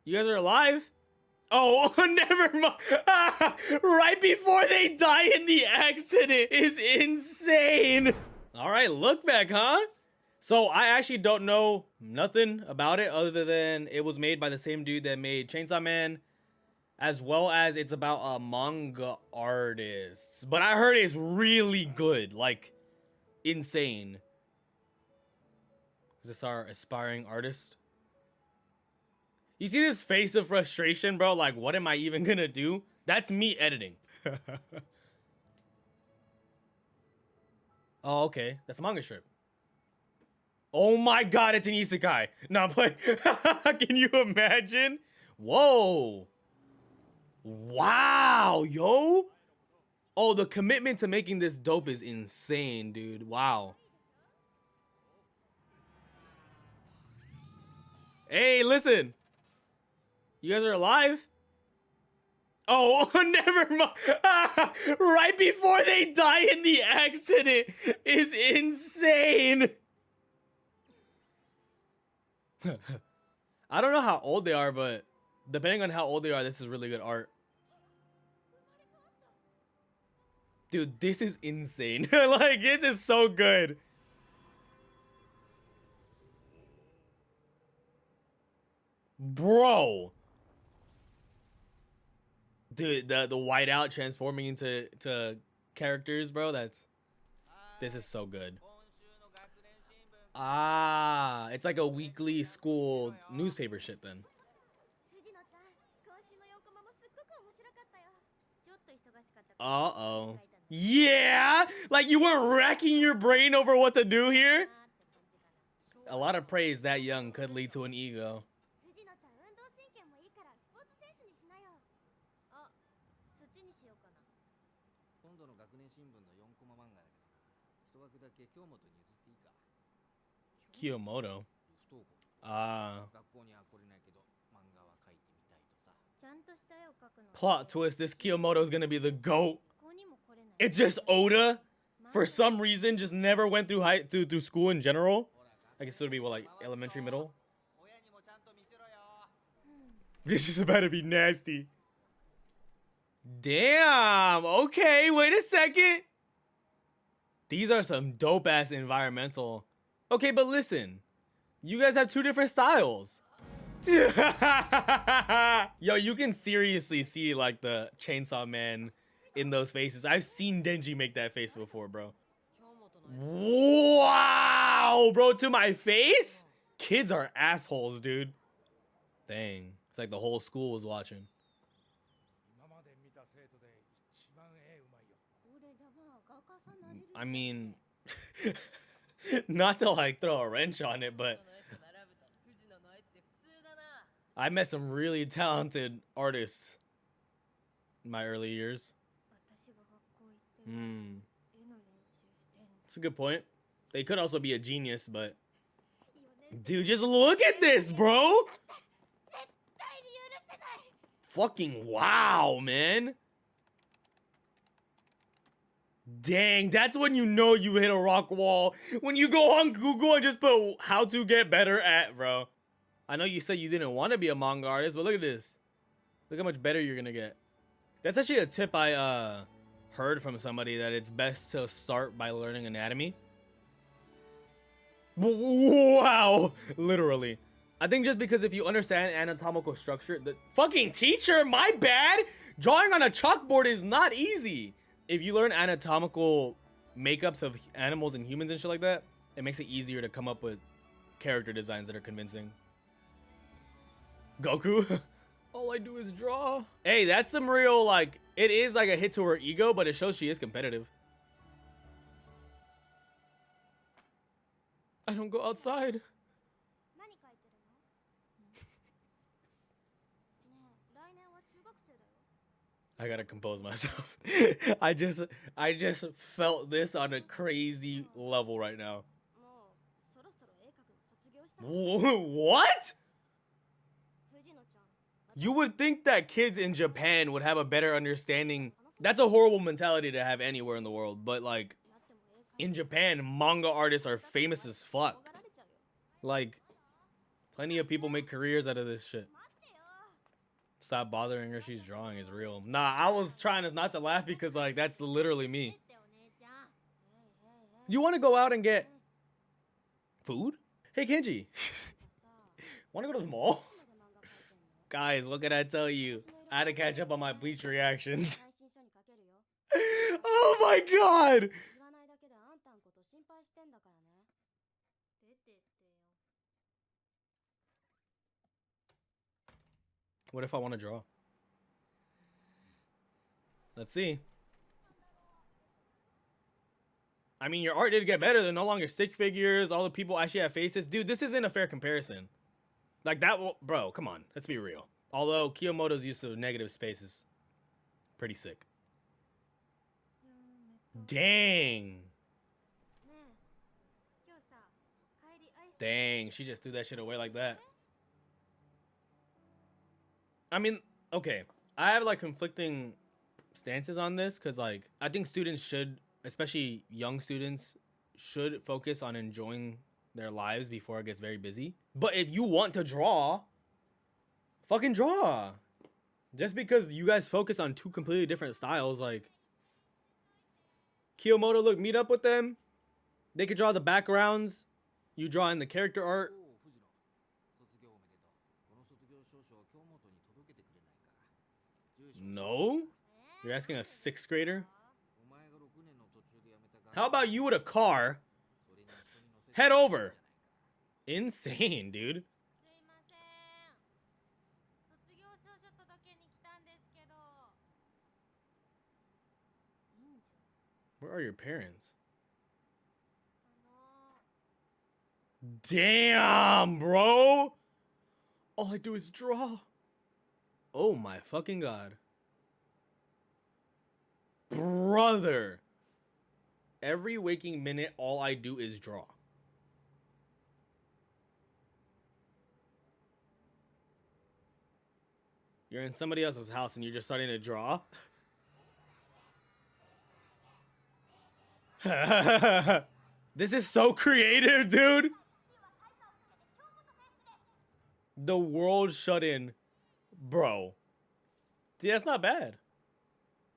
You guys are alive? Oh, never mind. Right before they die in the accident is insane. All right, look back, huh? So I actually don't know nothing about it other than it was made by the same dude that made Chainsaw Man, as well as it's about a manga artist. But I heard it's really good, like insane. Is this our aspiring artist? You see this face of frustration, bro? Like, what am I even gonna do? That's me editing. Oh, okay. That's a manga strip. Oh my god, it's an isekai. No, I'm playing. Can you imagine? Whoa. Wow, yo. Oh, the commitment to making this dope is insane, dude. Wow. Hey, listen. You guys are alive? Oh, never mind. Right before they die in the accident is insane. I don't know how old they are, but depending on how old they are, this is really good art. Dude, this is insane. Like, this is so good. Bro. Dude, the whiteout transforming into characters, bro, this is so good. Ah, it's like a weekly school newspaper shit then. Uh-oh. Yeah! Like you weren't racking your brain over what to do here? A lot of praise that young could lead to an ego. Kiyomoto. Plot twist, this Kiyomoto is gonna be the GOAT. It's just Oda, for some reason, just never went through school in general. I guess it would be what, like elementary, middle. This is about to be nasty. Damn. Okay, wait a second. These are some dope ass environmental. Okay, but listen, you guys have two different styles. Yo, you can seriously see like the Chainsaw Man in those faces. I've seen Denji make that face before, bro. Wow, bro, to my face? Kids are assholes, dude. Dang, it's like the whole school was watching. I mean, not to like throw a wrench on it, but I met some really talented artists in my early years. That's a good point. They could also be a genius, but dude, just look at this, bro. Fucking wow, man. Dang, that's when you know you hit a rock wall. When you go on Google and just put how to get better at, bro. I know you said you didn't want to be a manga artist, but look at this. Look how much better you're gonna get. That's actually a tip I heard from somebody, that it's best to start by learning anatomy. Wow, literally. I think just because if you understand anatomical structure, the fucking teacher, my bad. Drawing on a chalkboard is not easy. If you learn anatomical makeups of animals and humans and shit like that, it makes it easier to come up with character designs that are convincing. Goku? All I do is draw. Hey, that's some real, like, it is like a hit to her ego, but it shows she is competitive. I don't go outside. I gotta compose myself. I just felt this on a crazy level right now. What? You would think that kids in Japan would have a better understanding. That's a horrible mentality to have anywhere in the world, but like in Japan, manga artists are famous as fuck. Like, plenty of people make careers out of this shit. Stop bothering her. She's drawing is real. Nah, I was trying to not to laugh because like that's literally me. You want to go out and get food? Hey Kenji, want to go to the mall? Guys, what can I tell you? I had to catch up on my Bleach reactions. Oh my god! What if I want to draw? Let's see. I mean, your art did get better. They're no longer stick figures. All the people actually have faces. Dude, this isn't a fair comparison. Like that, bro, come on. Let's be real. Although Kiyomoto's use of negative space is pretty sick. Dang. Dang, she just threw that shit away like that. I mean, okay. I have like conflicting stances on this because like I think students should, especially young students, should focus on enjoying their lives before it gets very busy. But if you want to draw, fucking draw. Just because you guys focus on two completely different styles, like Kiyomoto, look, meet up with them. They could draw the backgrounds. You draw in the character art. No? You're asking a 6th grader? How about you with a car? Head over. Insane, dude. Where are your parents? Damn, bro. All I do is draw. Oh my fucking god. Brother. Every waking minute, all I do is draw. You're in somebody else's house and you're just starting to draw? This is so creative, dude. The world shut in. Bro. See, that's not bad.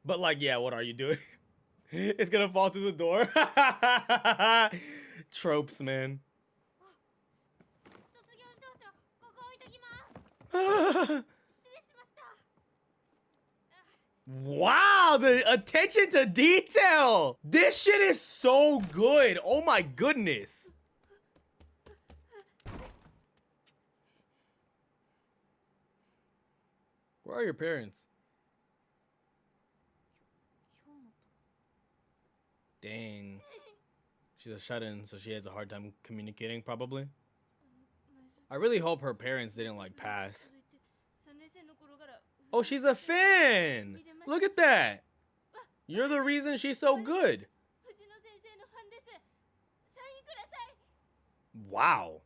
But like, yeah, what are you doing? It's gonna fall through the door. Tropes, man. Wow, the attention to detail. This shit is so good. Oh my goodness. Where are your parents? Dang. She's a shut-in, so she has a hard time communicating, probably. I really hope her parents didn't, like, pass. Oh, she's a fan! Look at that! You're the reason she's so good. Wow.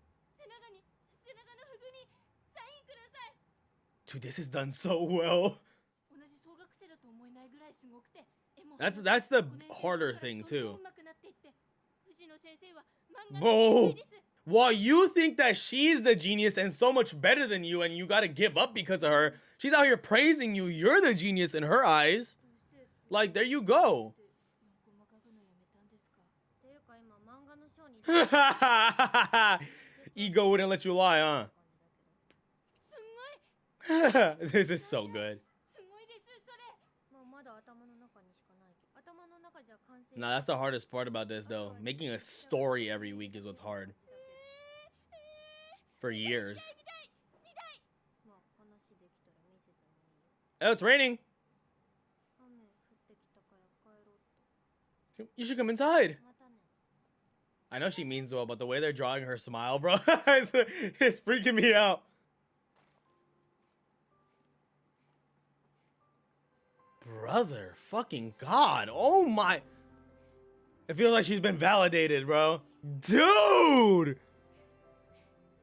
Dude, this is done so well. That's the harder thing too. Whoa. While you think that she's the genius and so much better than you and you gotta give up because of her, she's out here praising you. You're the genius in her eyes. Like, there you go. Ego wouldn't let you lie, huh? This is so good. Nah, that's the hardest part about this, though. Making a story every week is what's hard. For years. Oh, it's raining. You should come inside. I know she means well, but the way they're drawing her smile, bro, it's freaking me out. Brother, fucking God. Oh my. It feels like she's been validated, bro. Dude.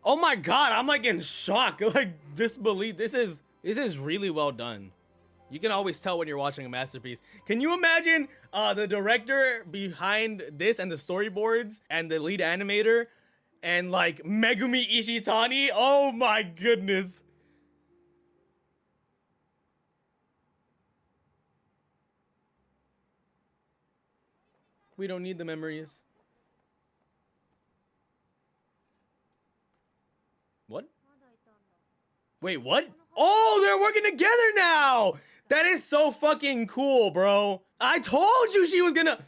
Oh my God, I'm like in shock, like disbelief. This is really well done. You can always tell when you're watching a masterpiece. Can you imagine the director behind this and the storyboards and the lead animator and like Megumi Ishitani? Oh my goodness. We don't need the memories. What? Wait, what? Oh, they're working together now! That is so fucking cool, bro. I told you she was gonna...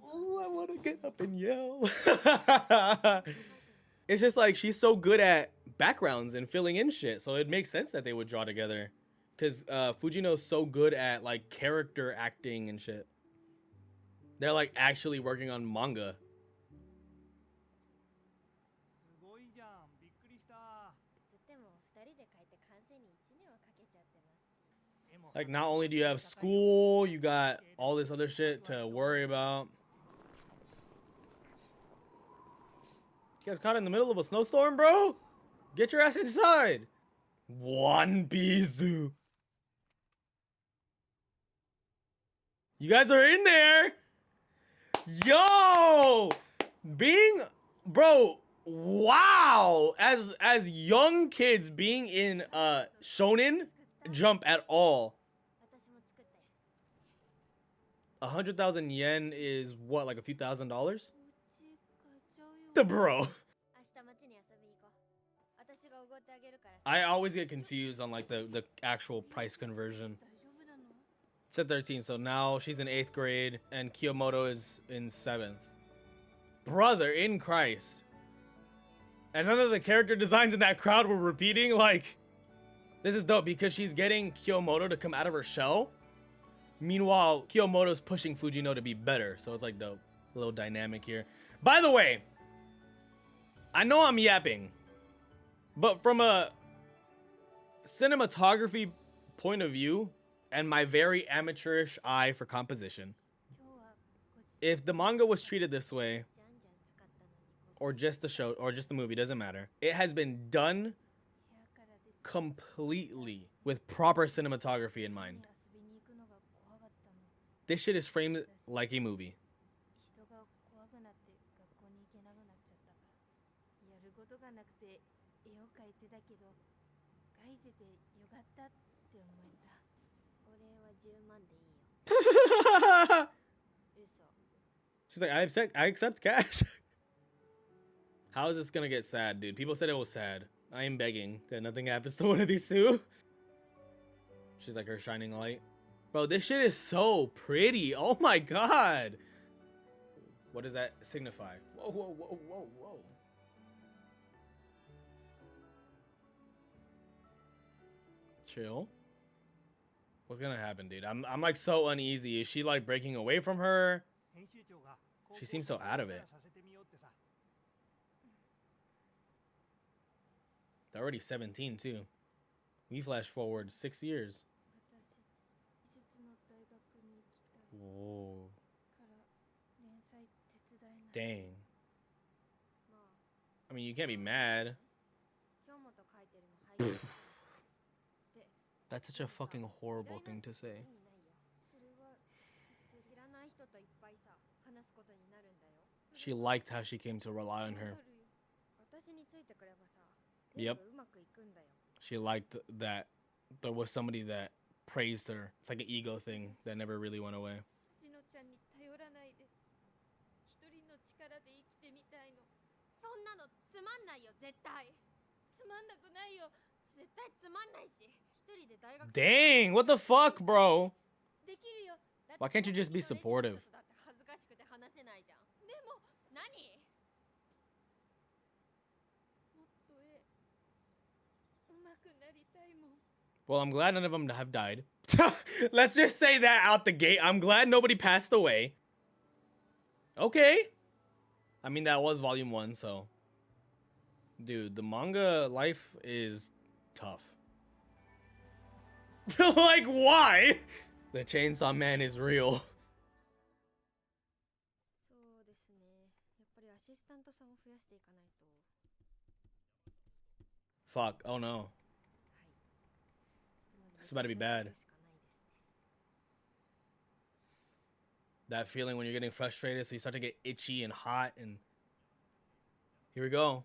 Oh, I wanna get up and yell. It's just like, she's so good at backgrounds and filling in shit, so it makes sense that they would draw together. Because Fujino's so good at, like, character acting and shit. They're, like, actually working on manga. Like, not only do you have school, you got all this other shit to worry about. You guys caught in the middle of a snowstorm, bro? Get your ass inside. One Bizu. You guys are in there. Yo! Bro, wow. As young kids being in Shonen Jump at all. 100,000 yen is what, like a few $1,000s? The bro. I always get confused on like the actual price conversion. It's at 13, so now she's in 8th grade and Kiyomoto is in 7th. Brother in Christ. And none of the character designs in that crowd were repeating. Like, this is dope because she's getting Kiyomoto to come out of her shell. Meanwhile, Kiyomoto's pushing Fujino to be better. So it's like dope. A little dynamic here. By the way, I know I'm yapping, but from a cinematography point of view and my very amateurish eye for composition, if the manga was treated this way, or just the show, or just the movie, doesn't matter. It has been done completely with proper cinematography in mind. This shit is framed like a movie. She's like, I accept cash. How is this gonna get sad, dude? People said it was sad. I am begging that nothing happens to one of these two. She's like her shining light. Bro, this shit is so pretty. Oh my god. What does that signify? Whoa, whoa, whoa, whoa, whoa. Chill. What's gonna happen, dude? I'm like so uneasy. Is she like breaking away from her? She seems so out of it. They're already 17 too. We flash forward 6 years. Whoa. Dang. I mean, you can't be mad. That's such a fucking horrible thing to say. She liked how she came to rely on her. Yep. She liked that there was somebody that praised her. It's like an ego thing that never really went away. Dang, what the fuck, bro? Why can't you just be supportive? Well, I'm glad none of them have died. Let's just say that out the gate. I'm glad nobody passed away. Okay. I mean, that was volume 1, so. Dude, the manga life is tough. Like, why? The Chainsaw Man is real. Fuck, oh no. It's about to be bad. That feeling when you're getting frustrated, so you start to get itchy and hot, and here we go.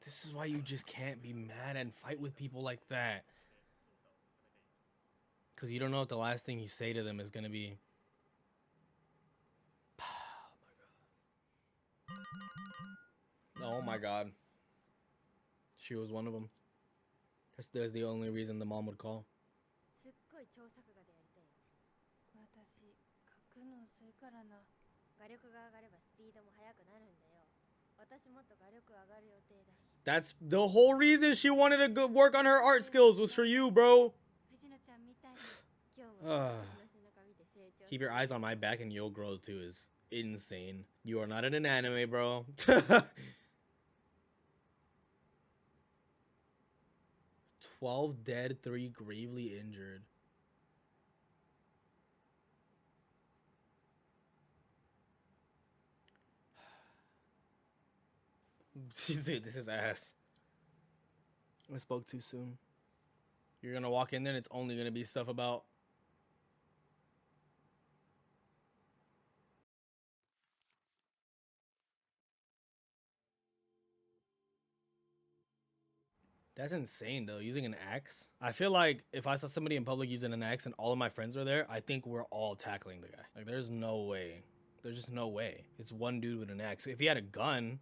This is why you just can't be mad and fight with people like that. Because you don't know what the last thing you say to them is going to be. Oh my god. She was one of them. That's the only reason the mom would call. That's the whole reason she wanted to go work on her art skills was for you, bro. Keep your eyes on my back and you'll grow too is insane. You are not in an anime, bro. 12 dead, 3 gravely injured. Dude, this is ass. I spoke too soon. You're gonna walk in there and it's only gonna be stuff about. That's insane though, using an axe. I feel like if I saw somebody in public using an axe and all of my friends were there, I think we're all tackling the guy. Like, there's no way. There's just no way. It's one dude with an axe. If he had a gun.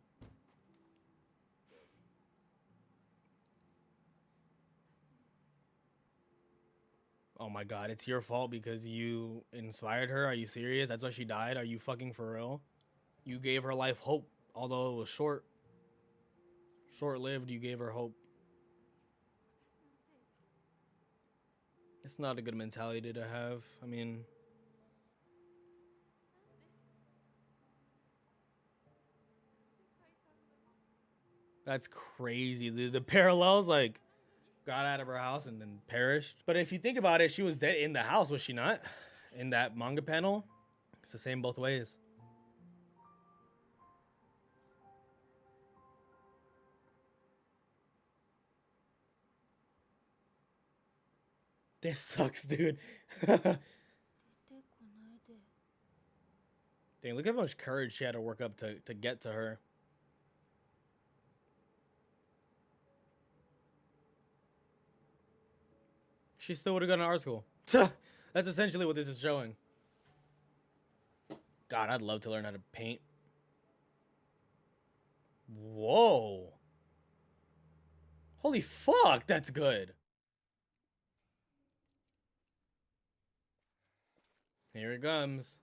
Oh my god, it's your fault because you inspired her? Are you serious? That's why she died? Are you fucking for real? You gave her life hope, although it was short-lived. You gave her hope. It's not a good mentality to have. I mean, that's crazy. The parallels, like, got out of her house and then perished. But if you think about it, she was dead in the house, was she not? In that manga panel? It's the same both ways. This sucks, dude. Dang, look how much courage she had to work up to get to her. She still would have gone to art school. That's essentially what this is showing. God, I'd love to learn how to paint. Whoa. Holy fuck, that's good. Here it comes.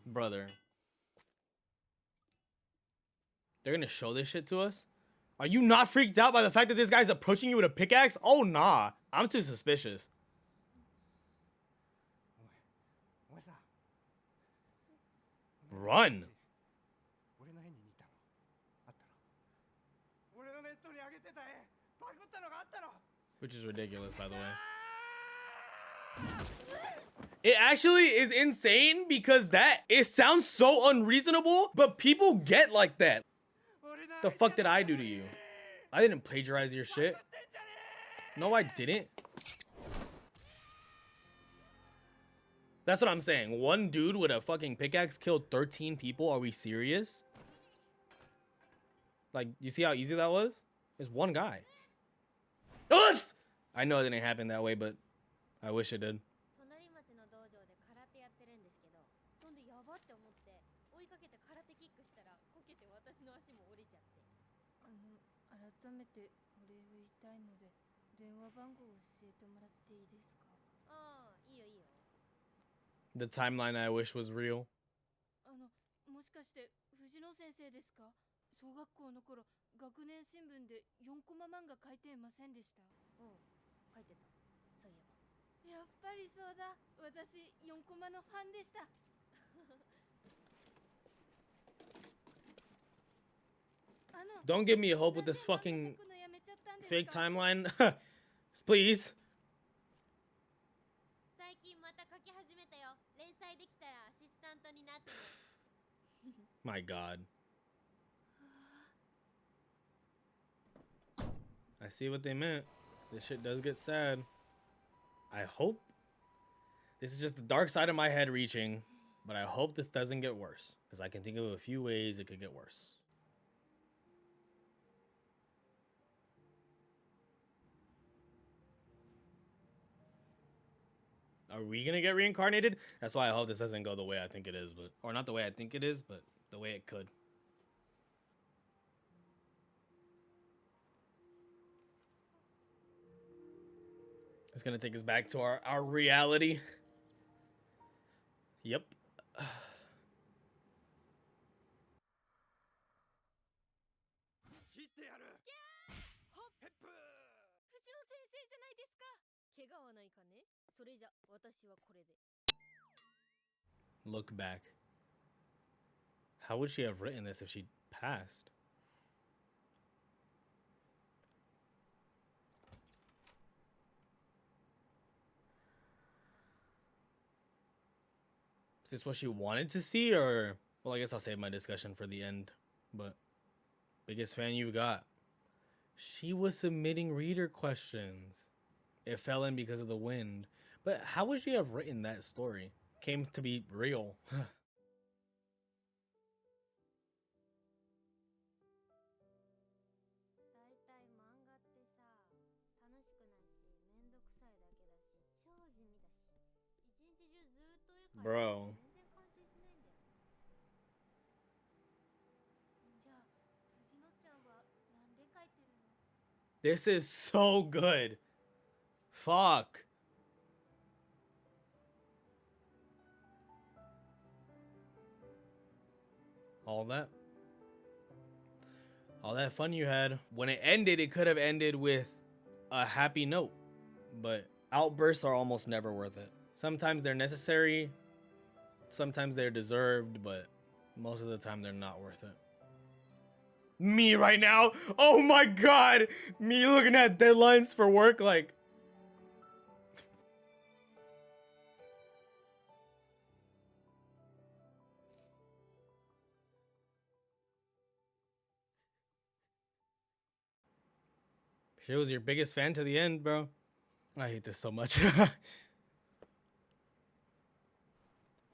Brother. They're gonna show this shit to us? Are you not freaked out by the fact that this guy's approaching you with a pickaxe? Oh, nah. I'm too suspicious. Run. Which is ridiculous, by the way. It actually is insane because it sounds so unreasonable, but people get like that. The fuck did I do to you? I didn't plagiarize your shit. No, I didn't. That's what I'm saying. One dude with a fucking pickaxe killed 13 people. Are we serious? Like, you see how easy that was? It's one guy. Us! I know it didn't happen that way, but I wish it did. The timeline I wish was real. Don't give me hope with this fucking fake timeline. Please. My god. I see what they meant. This shit does get sad. I hope. This is just the dark side of my head reaching, but I hope this doesn't get worse, because I can think of a few ways it could get worse. Are we gonna get reincarnated? That's why I hope this doesn't go the way I think it is, but or not the way I think it is, but the way it could. It's gonna take us back to our reality. Yep. Look back. How would she have written this if she passed? Is this what she wanted to see, or well, I guess I'll save my discussion for the end. But biggest fan you've got. She was submitting reader questions. It fell in because of the wind. But how would she have written that story? Came to be real. Bro. This is so good. Fuck. All that fun you had. When it ended, it could have ended with a happy note. But outbursts are almost never worth it. Sometimes they're necessary. Sometimes they're deserved, but most of the time they're not worth it. Me right now? Oh my god! Me looking at deadlines for work like... She was your biggest fan to the end, bro. I hate this so much.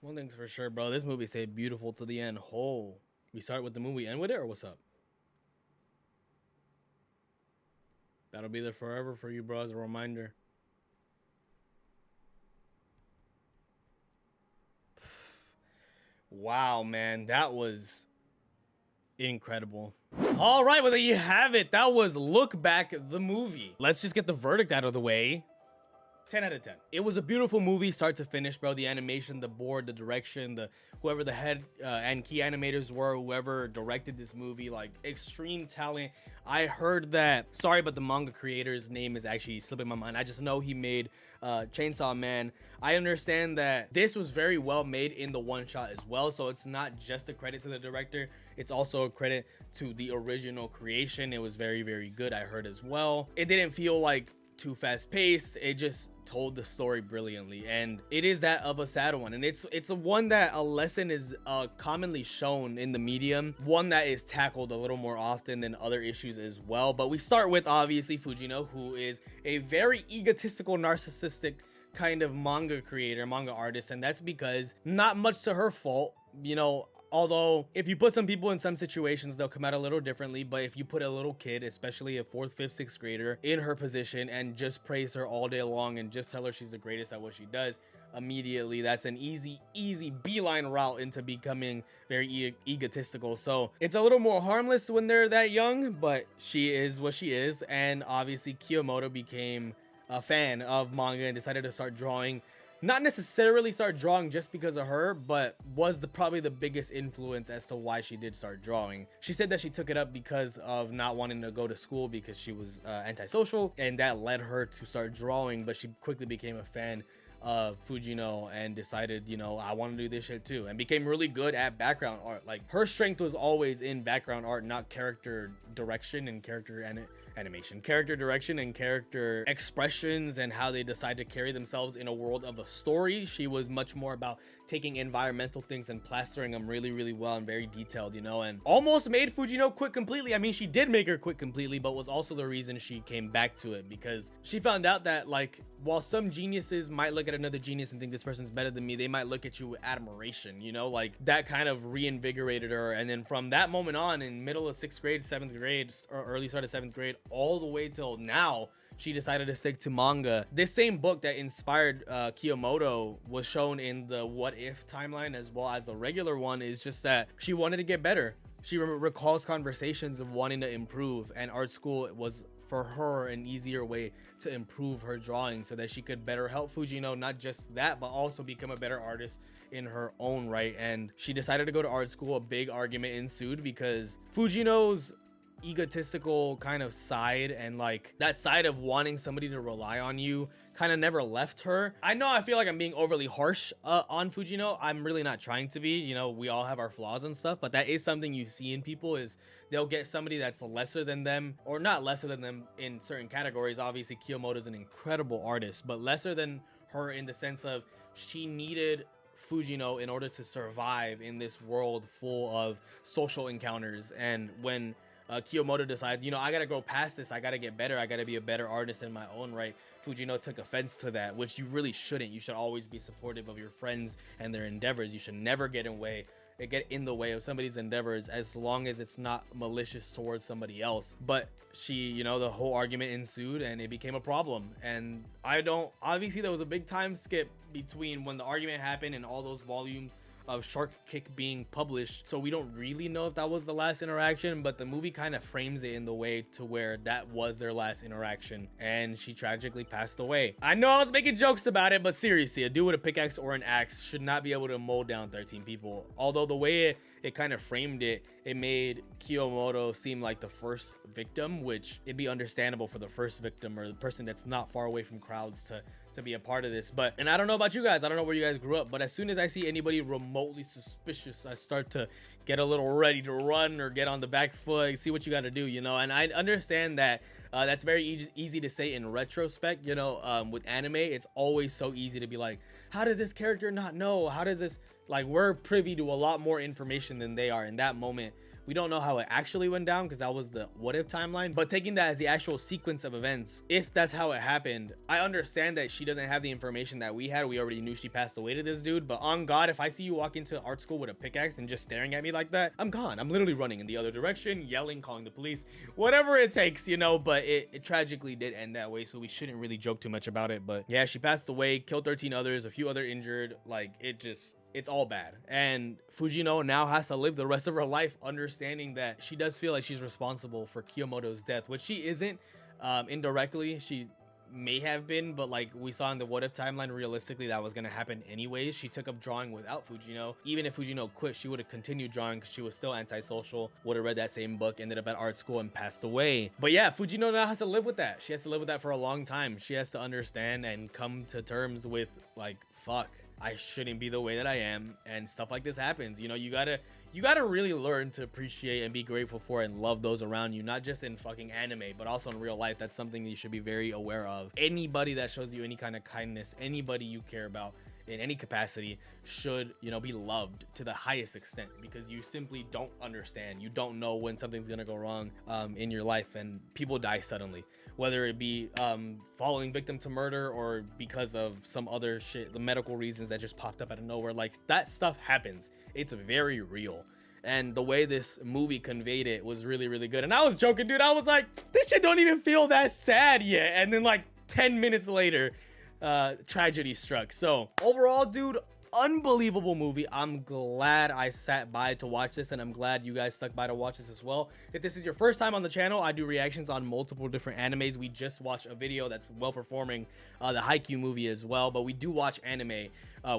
One thing's for sure, bro. This movie stayed beautiful to the end. Oh, we start with the movie, end with it, or what's up? That'll be there forever for you, bro, as a reminder. Wow, man, that was incredible. All right, well, there you have it. That was Look Back, the movie. Let's just get the verdict out of the way. 10 out of 10. It was a beautiful movie, start to finish, bro. The animation, the board, the direction, whoever the head and key animators were, whoever directed this movie, like extreme talent. I heard that, sorry, but the manga creator's name is actually slipping my mind. I just know he made Chainsaw Man. I understand that this was very well made in the one shot as well, so it's not just a credit to the director, it's also a credit to the original creation. It was very, very good, I heard as well. It didn't feel like too fast paced. It just told the story brilliantly, and it is that of a sad one, and it's a one that a lesson is commonly shown in the medium, one that is tackled a little more often than other issues as well. But we start with obviously Fujino, who is a very egotistical, narcissistic kind of manga creator, manga artist, and that's because not much to her fault, you know. Although, if you put some people in some situations, they'll come out a little differently. But if you put a little kid, especially a 4th, 5th, 6th grader, in her position and just praise her all day long and just tell her she's the greatest at what she does, immediately that's an easy beeline route into becoming very egotistical. So it's a little more harmless when they're that young, but she is what she is. And obviously, Kiyomoto became a fan of manga and decided to start drawing. Not necessarily start drawing just because of her, but was probably the biggest influence as to why she did start drawing. She said that she took it up because of not wanting to go to school because she was antisocial, and that led her to start drawing. But she quickly became a fan of Fujino and decided, you know, I want to do this shit too, and became really good at background art. Like, her strength was always in background art, not character direction and character animation, character direction and character expressions and how they decide to carry themselves in a world of a story. She was much more about taking environmental things and plastering them really, really well and very detailed, you know, and almost made Fujino quit completely. I mean, she did make her quit completely, but was also the reason she came back to it, because she found out that, like, while some geniuses might look at another genius and think this person's better than me, they might look at you with admiration, you know, like that kind of reinvigorated her. And then from that moment on, in middle of 6th grade, 7th grade, or early start of 7th grade, all the way till now, she decided to stick to manga. This same book that inspired Kiyomoto was shown in the What If timeline as well as the regular one. Is just that she wanted to get better. She recalls conversations of wanting to improve, and art school was for her an easier way to improve her drawing so that she could better help Fujino, not just that, but also become a better artist in her own right. And she decided to go to art school. A big argument ensued because Fujino's egotistical kind of side, and like that side of wanting somebody to rely on you, kind of never left her. I know I feel like I'm being overly harsh on Fujino. I'm really not trying to be. You know, we all have our flaws and stuff, but that is something you see in people, is they'll get somebody that's lesser than them, or not lesser than them in certain categories. Obviously Kiyomoto is an incredible artist, but lesser than her in the sense of she needed Fujino in order to survive in this world full of social encounters. And when Kiyomoto decides, you know, I gotta go past this, I gotta get better, I gotta be a better artist in my own right, Fujino took offense to that, which you really shouldn't. You should always be supportive of your friends and their endeavors. You should never get in the way of somebody's endeavors, as long as it's not malicious towards somebody else. But she, you know, the whole argument ensued and it became a problem. And obviously there was a big time skip between when the argument happened and all those volumes of Shark Kick being published, so we don't really know if that was the last interaction, but the movie kind of frames it in the way to where that was their last interaction, and she tragically passed away. I know I was making jokes about it, but seriously, a dude with a pickaxe or an axe should not be able to mow down 13 people. Although the way it kind of framed it, it made Kiyomoto seem like the first victim, which it'd be understandable for the first victim or the person that's not far away from crowds to be a part of this. But, and I don't know about you guys, I don't know where you guys grew up, but as soon as I see anybody remotely suspicious, I start to get a little ready to run or get on the back foot, see what you got to do, you know. And I understand that that's very easy to say in retrospect, you know. With anime, it's always so easy to be like, how did this character not know? How does this, like, we're privy to a lot more information than they are in that moment. We don't know how it actually went down because that was the What If timeline, but taking that as the actual sequence of events, if that's how it happened, I understand that she doesn't have the information that we had. We already knew she passed away to this dude, but on God, if I see you walk into art school with a pickaxe and just staring at me like that, I'm gone. I'm literally running in the other direction, yelling, calling the police, whatever it takes, you know. But it tragically did end that way, so we shouldn't really joke too much about it. But yeah, she passed away, killed 13 others, a few other injured. Like, it's all bad. And Fujino now has to live the rest of her life understanding that she does feel like she's responsible for Kiyomoto's death, which she isn't. Indirectly, she may have been, but like we saw in the What If timeline, realistically that was going to happen anyways. She took up drawing without Fujino. Even if Fujino quit, she would have continued drawing because she was still antisocial, would have read that same book, ended up at art school and passed away. But yeah, Fujino now has to live with that. She has to live with that for a long time. She has to understand and come to terms with, like, fuck, I shouldn't be the way that I am, and stuff like this happens. You know, you gotta really learn to appreciate and be grateful for and love those around you, not just in fucking anime, but also in real life. That's something you should be very aware of. Anybody that shows you any kind of kindness, anybody you care about in any capacity, should, you know, be loved to the highest extent, because you simply don't understand. You don't know when something's gonna go wrong in your life, and people die suddenly, whether it be falling victim to murder or because of some other shit, the medical reasons that just popped up out of nowhere. Like, that stuff happens. It's very real. And the way this movie conveyed it was really, really good. And I was joking, dude. I was like, this shit don't even feel that sad yet. And then like 10 minutes later, tragedy struck. So overall, dude, unbelievable movie. I'm glad I sat by to watch this, and I'm glad you guys stuck by to watch this as well. If this is your first time on the channel, I do reactions on multiple different animes. We just watched a video that's well performing, the Haikyuu movie as well, but we do watch anime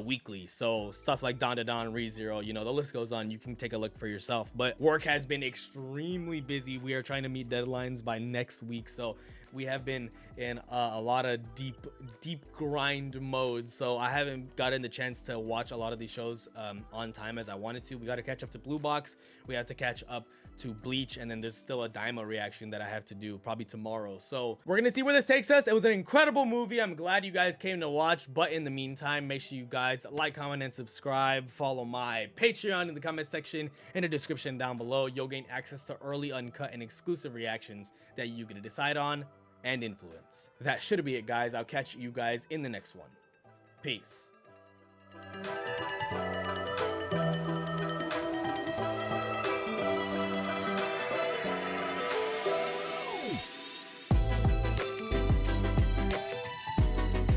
weekly, so stuff like Dan Da Dan, ReZero, you know, the list goes on. You can take a look for yourself. But work has been extremely busy. We are trying to meet deadlines by next week, so we have been in a lot of deep grind modes, so I haven't gotten the chance to watch a lot of these shows on time as I wanted to. We got to catch up to Blue Box, we have to catch up to Bleach, and then there's still a Daima reaction that I have to do probably tomorrow. So we're gonna see where this takes us. It was an incredible movie. I'm glad you guys came to watch, but in the meantime, make sure you guys like, comment, and subscribe. Follow my Patreon in the comment section in the description down below. You'll gain access to early, uncut, and exclusive reactions that you get to decide on and influence. That should be it, guys. I'll catch you guys in the next one. Peace.